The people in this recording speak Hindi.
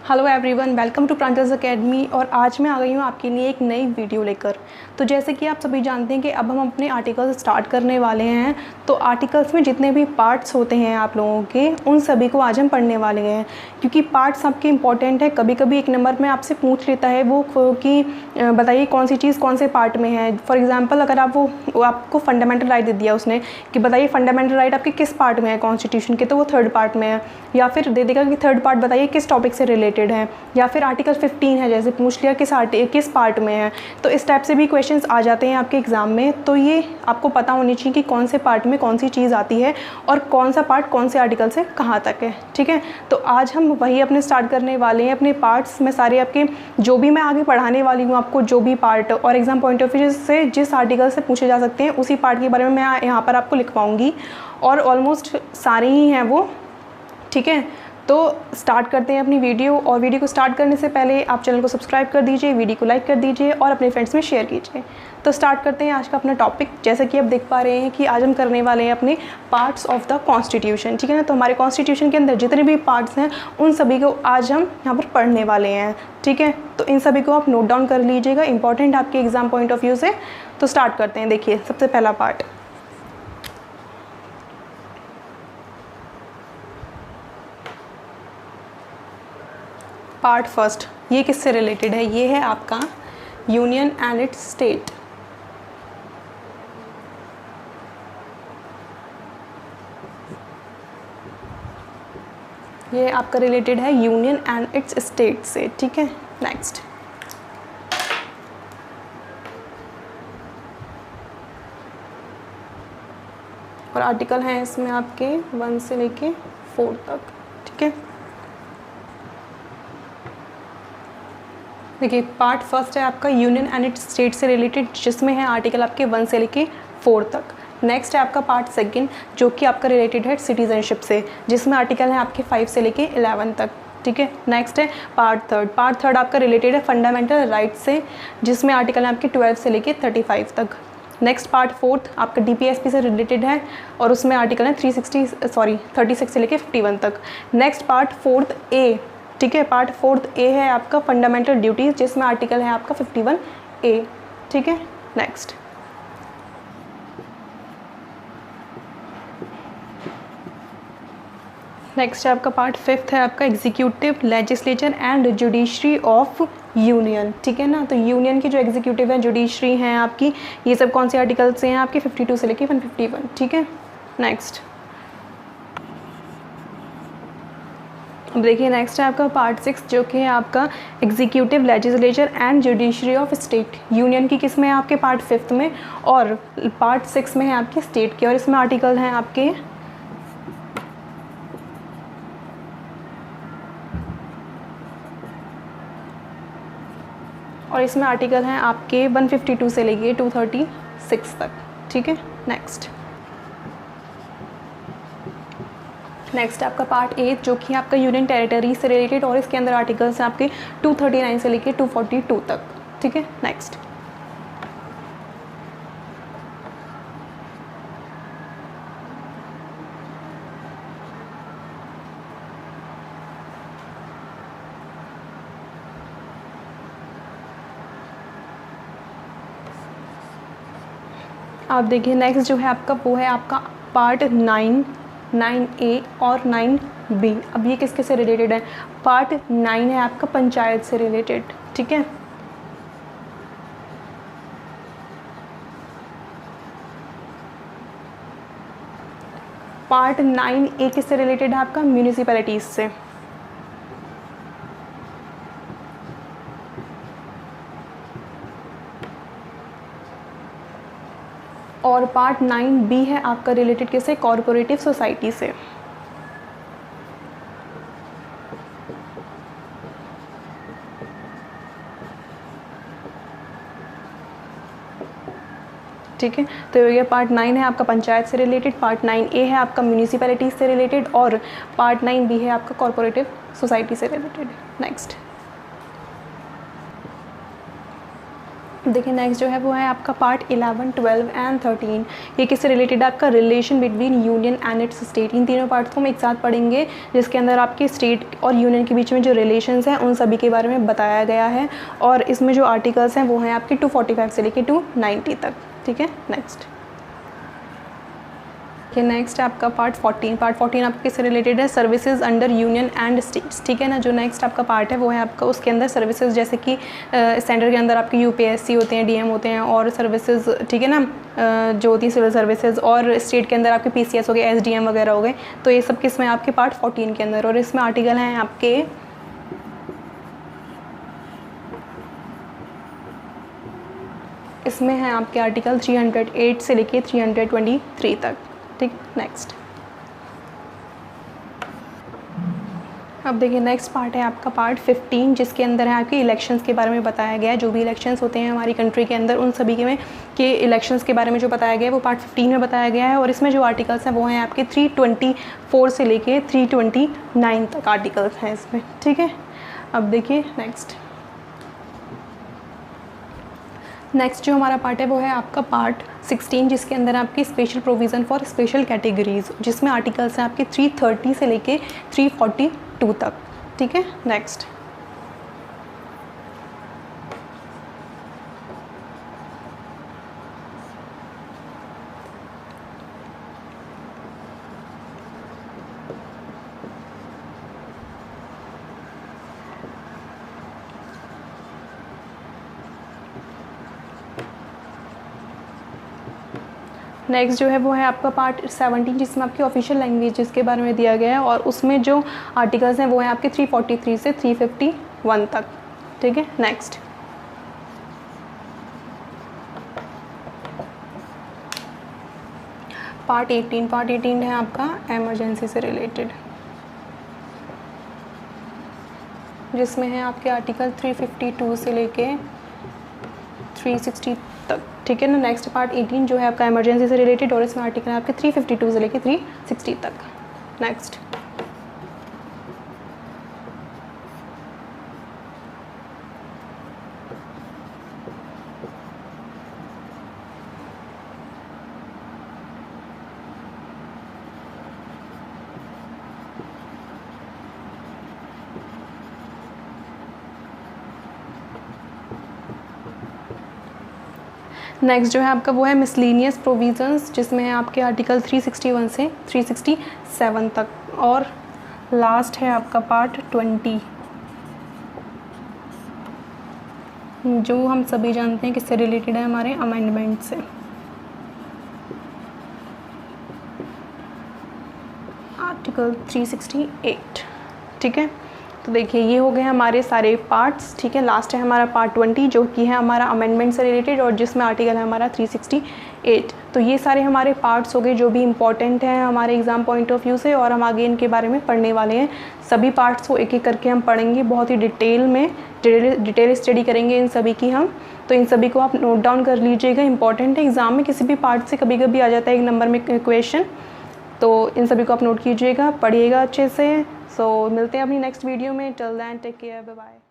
Hello everyone, welcome to Pranjal's academy. और आज मैं आ गई हूँ आपके लिए एक नई वीडियो लेकर। तो जैसे कि आप सभी जानते हैं कि अब हम अपने आर्टिकल्स स्टार्ट करने वाले हैं। तो आर्टिकल्स में जितने भी पार्ट्स होते हैं आप लोगों के, उन सभी को आज हम पढ़ने वाले हैं, क्योंकि पार्ट्स आपके इंपॉर्टेंट है। कभी कभी एक नंबर में आपसे पूछ लेता है वो कि बताइए कौन सी चीज़ कौन से पार्ट में है। फॉर एग्जाम्पल, अगर आप वो आपको फंडामेंटल राइट दे दिया उसने कि बताइए फंडामेंटल राइट आपके किस पार्ट में है कॉन्स्टिट्यूशन के, तो वो थर्ड पार्ट में है। या फिर दे देगा कि थर्ड पार्ट बताइए किस टॉपिक से रिलेटेड है। या फिर आर्टिकल 15 है, जैसे पूछ लिया किस पार्ट में है। तो इस टाइप से भी क्वेश्चंस आ जाते हैं आपके एग्ज़ाम में। तो ये आपको पता होनी चाहिए कि कौन से पार्ट में कौन सी चीज़ आती है और कौन सा पार्ट कौन से आर्टिकल से कहाँ तक है। ठीक है, तो आज हम वही अपने स्टार्ट करने वाले हैं। अपने पार्ट्स में सारे आपके जो भी मैं आगे पढ़ाने वाली हूँ आपको, जो भी पार्ट और एग्जाम पॉइंट ऑफ व्यू से जिस आर्टिकल से पूछे जा सकते हैं, उसी पार्ट के बारे में मैं यहाँ पर आपको लिखवाऊँगी। और ऑलमोस्ट सारे ही हैं वो। ठीक है, तो स्टार्ट करते हैं अपनी वीडियो। और वीडियो को स्टार्ट करने से पहले आप चैनल को सब्सक्राइब कर दीजिए, वीडियो को लाइक कर दीजिए और अपने फ्रेंड्स में शेयर कीजिए। तो स्टार्ट करते हैं आज का अपना टॉपिक। जैसा कि आप देख पा रहे हैं कि आज हम करने वाले हैं अपने पार्ट्स ऑफ द कॉन्स्टिट्यूशन। ठीक है ना, तो हमारे कॉन्स्टिट्यूशन के अंदर जितने भी पार्ट्स हैं उन सभी को आज हम यहाँ पर पढ़ने वाले हैं। ठीक है, तो इन सभी को आप नोट डाउन कर लीजिएगा, इंपॉर्टेंट आपके एग्जाम पॉइंट ऑफ व्यू से। तो स्टार्ट करते हैं। देखिए, सबसे पहला पार्ट पार्ट फर्स्ट, ये किससे रिलेटेड है? ये है आपका यूनियन एंड इट्स स्टेट। ये आपका रिलेटेड है यूनियन एंड इट्स स्टेट से। ठीक है, नेक्स्ट और आर्टिकल हैं इसमें आपके 1 से लेके 4 तक। ठीक है, देखिए पार्ट फर्स्ट है आपका यूनियन एंड इट्स स्टेट से रिलेटेड, जिसमें है आर्टिकल आपके 1 से लेके 4 तक। नेक्स्ट है आपका पार्ट सेकंड, जो कि आपका रिलेटेड है सिटीजनशिप से, जिसमें आर्टिकल है आपके 5 से लेके 11 तक। ठीक है, नेक्स्ट है पार्ट थर्ड। पार्ट थर्ड आपका रिलेटेड है फंडामेंटल राइट से, जिसमें आर्टिकल है आपके 12 से लेके 35 तक। नेक्स्ट पार्ट फोर्थ आपका डीपीएसपी से रिलेटेड है और उसमें आर्टिकल है 36 से लेके 51 तक। नेक्स्ट पार्ट फोर्थ ए, ठीक है, पार्ट फोर्थ ए है आपका फंडामेंटल ड्यूटीज़, जिसमें आर्टिकल है आपका 51 ए। ठीक है, नेक्स्ट है आपका पार्ट फिफ्थ है आपका executive, legislature and judiciary of union. ठीक है ना, तो यूनियन की जो एग्जीक्यूटिव है, जुडिशरी हैं आपकी, ये सब कौन से आर्टिकल से हैं आपके 52 से लेके 151। ठीक है, नेक्स्ट अब देखिए, नेक्स्ट है आपका पार्ट 6, जो कि है आपका executive, legislature and judiciary of state. Union की किस में है आपके पार्ट 5 में, और पार्ट 6 में है आपके स्टेट के। और इसमें आर्टिकल हैं आपके आर्टिकल हैं आपके 152 से लेके 236 तक। ठीक है, नेक्स्ट है आपका पार्ट 8, जो कि आपका यूनियन टेरिटरी से रिलेटेड, और इसके अंदर आर्टिकल्स हैं आपके 239 से लेके 242 तक। ठीक है, नेक्स्ट आप देखिए, नेक्स्ट जो है आपका वो है आपका पार्ट 9A और 9B। अब ये किसके से रिलेटेड है? पार्ट 9 है आपका पंचायत से रिलेटेड। ठीक है, पार्ट 9A किससे रिलेटेड है आपका? म्यूनिसिपैलिटीज से। और पार्ट 9B है आपका रिलेटेड किससे? कॉरपोरेटिव सोसाइटी से। ठीक है, तो ये पार्ट 9 है आपका पंचायत से रिलेटेड, पार्ट 9A है आपका म्यूनिसिपैलिटीज से रिलेटेड, और पार्ट 9B है आपका कॉरपोरेटिव सोसाइटी से रिलेटेड। नेक्स्ट देखिए नेक्स्ट जो है वो है आपका पार्ट 11, 12 एंड 13। ये किससे रिलेटेड है? आपका relation between union and its state. इन तीनों पार्ट्स को हम एक साथ पढ़ेंगे, जिसके अंदर आपके स्टेट और यूनियन के बीच में जो रिलेशंस हैं उन सभी के बारे में बताया गया है। और इसमें जो आर्टिकल्स हैं वो हैं आपके 245 से लेकर 290 तक। ठीक है, नेक्स्ट नेक्स्ट है आपका पार्ट 14। पार्ट 14 आपके किससे रिलेटेड है? Services under union and states. ठीक है ना, जो नेक्स्ट आपका पार्ट है वो है आपका, उसके अंदर सर्विसेज जैसे कि सेंटर के अंदर आपके यूपीएससी होते हैं, डीएम होते हैं और सर्विसेज, ठीक है ना, जो होती है सिविल सर्विसेज, और स्टेट के अंदर आपके पीसीएस हो गए, एसडीएम वगैरह हो गए। तो ये सब किस में आपके पार्ट 14 के अंदर। और इसमें आर्टिकल हैं आपके इसमें है आपके आर्टिकल 308 से लेके 323 तक। ठीक, नेक्स्ट अब देखिए नेक्स्ट पार्ट है आपका पार्ट 15, जिसके अंदर है आपके इलेक्शंस के बारे में बताया गया है। जो भी इलेक्शंस होते हैं हमारी कंट्री के अंदर, उन सभी के इलेक्शंस के बारे में जो बताया गया है वो पार्ट 15 में बताया गया है। और इसमें जो आर्टिकल्स हैं वो हैं आपके 324 से लेके 329 तक आर्टिकल्स हैं इसमें। ठीक है, अब देखिए नेक्स्ट जो हमारा पार्ट है वो है आपका पार्ट 16, जिसके अंदर आपकी special provision for special categories, जिसमें आर्टिकल्स हैं आपके 330 से लेके 342 तक। ठीक है, नेक्स्ट नेक्स्ट जो है वो है आपका पार्ट 17, जिसमें आपकी ऑफिशियल लैंग्वेजेस के बारे में दिया गया है। और उसमें जो आर्टिकल्स हैं वो हैं आपके 343 से 351 तक। ठीक है, नेक्स्ट पार्ट 18 है आपका एमरजेंसी से रिलेटेड, जिसमें है आपके आर्टिकल 352 से लेके 360 तक। ठीक है ना, नेक्स्ट पार्ट 18 जो है आपका इमरजेंसी से रिलेटेड, और इसमें आर्टिकल है आपके 352 से लेके 360 तक। नेक्स्ट नेक्स्ट जो है आपका वो है मिसलेनियस प्रोविजंस, जिसमें है आपके आर्टिकल 361 से 367 तक। और लास्ट है आपका पार्ट 20, जो हम सभी जानते हैं किससे रिलेटेड है, हमारे अमेंडमेंट से। आर्टिकल 368। ठीक है, तो देखिए ये हो गए हमारे सारे पार्ट्स। ठीक है, लास्ट है हमारा पार्ट 20, जो कि है हमारा अमेंडमेंट से रिलेटेड, और जिसमें आर्टिकल है हमारा 368। तो ये सारे हमारे पार्ट्स हो गए जो भी इंपॉर्टेंट हैं हमारे एग्ज़ाम पॉइंट ऑफ व्यू से, और हम आगे इनके बारे में पढ़ने वाले हैं। सभी पार्ट्स को एक एक करके हम पढ़ेंगे, बहुत ही डिटेल स्टडी करेंगे इन सभी की हम। तो इन सभी को आप नोट डाउन कर लीजिएगा, इंपॉर्टेंट है। एग्ज़ाम में किसी भी पार्ट से कभी कभी आ जाता है एक नंबर में क्वेश्चन, तो इन सभी को आप नोट कीजिएगा, पढ़िएगा अच्छे से। सो मिलते हैं अपनी नेक्स्ट वीडियो में। Till then take care, bye bye.